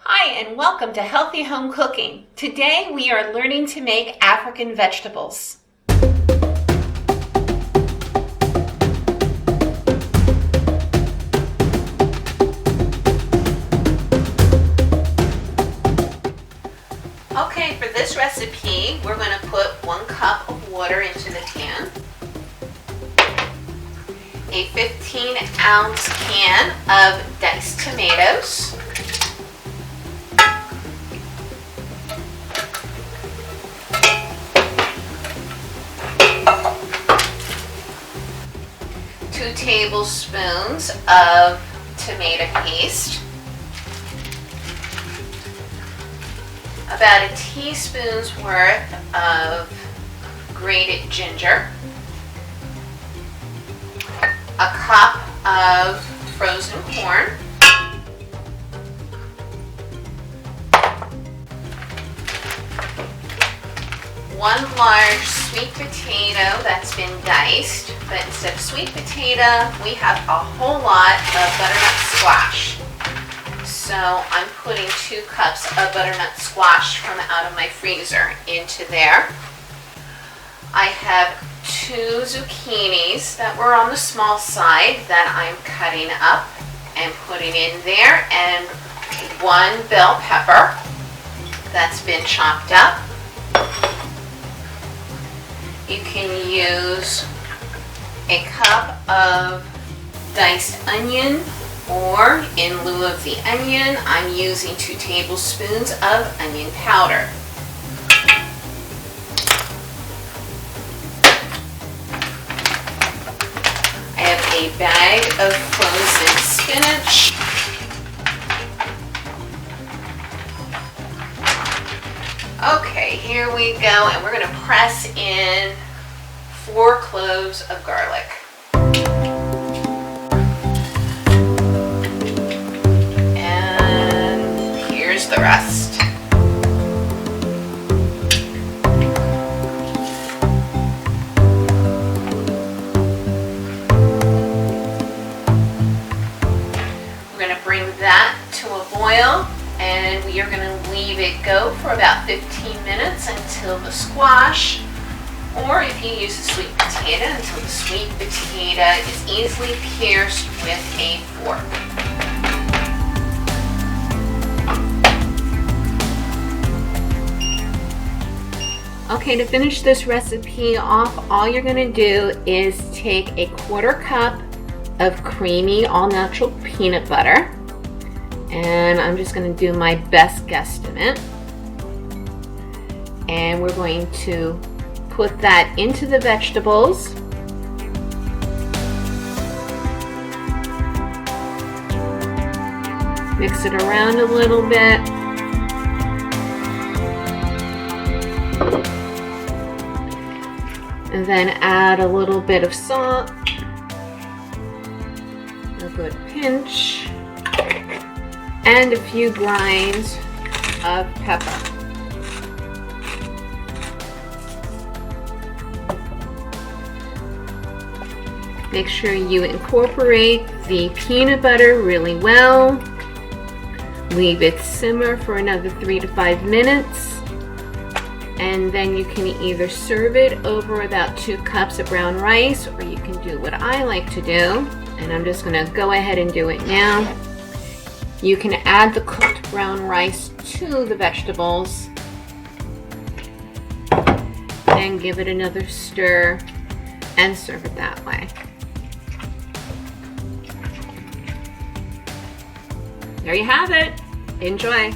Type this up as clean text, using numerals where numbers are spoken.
Hi and welcome to Healthy Home Cooking. Today we are learning to make African vegetables. Okay, for this recipe we're going to put 1 cup of water into the pan, a 15-ounce can of diced tomatoes, two tablespoons of tomato paste, about a teaspoon's worth of grated ginger, a cup of frozen corn, one large sweet potato that's been diced, but instead of sweet potato, we have a whole lot of butternut squash. So I'm putting 2 cups of butternut squash from out of my freezer into there. I have 2 zucchinis that were on the small side that I'm cutting up and putting in there, and 1 bell pepper that's been chopped up. You can use a cup of diced onion, or in lieu of the onion, I'm using 2 tablespoons of onion powder. I have a bag of frozen spinach, okay, here we go, and we're going to press in 4 cloves of garlic. And here's the rest. We're going to bring that to a boil, and we are going to leave it go for about 15 minutes until the squash, or if you use a sweet potato, until the sweet potato is easily pierced with a fork. Okay, to finish this recipe off, all you're going to do is take a 1/4 cup of creamy all-natural peanut butter, and I'm just going to do my best guesstimate, and we're going to put that into the vegetables. Mix it around a little bit. And then add a little bit of salt, a good pinch, and a few grinds of pepper. Make sure you incorporate the peanut butter really well. Leave it simmer for another 3 to 5 minutes. And then you can either serve it over about 2 cups of brown rice, or you can do what I like to do. And I'm just going to go ahead and do it now. You can add the cooked brown rice to the vegetables and give it another stir and serve it that way. There you have it. Enjoy.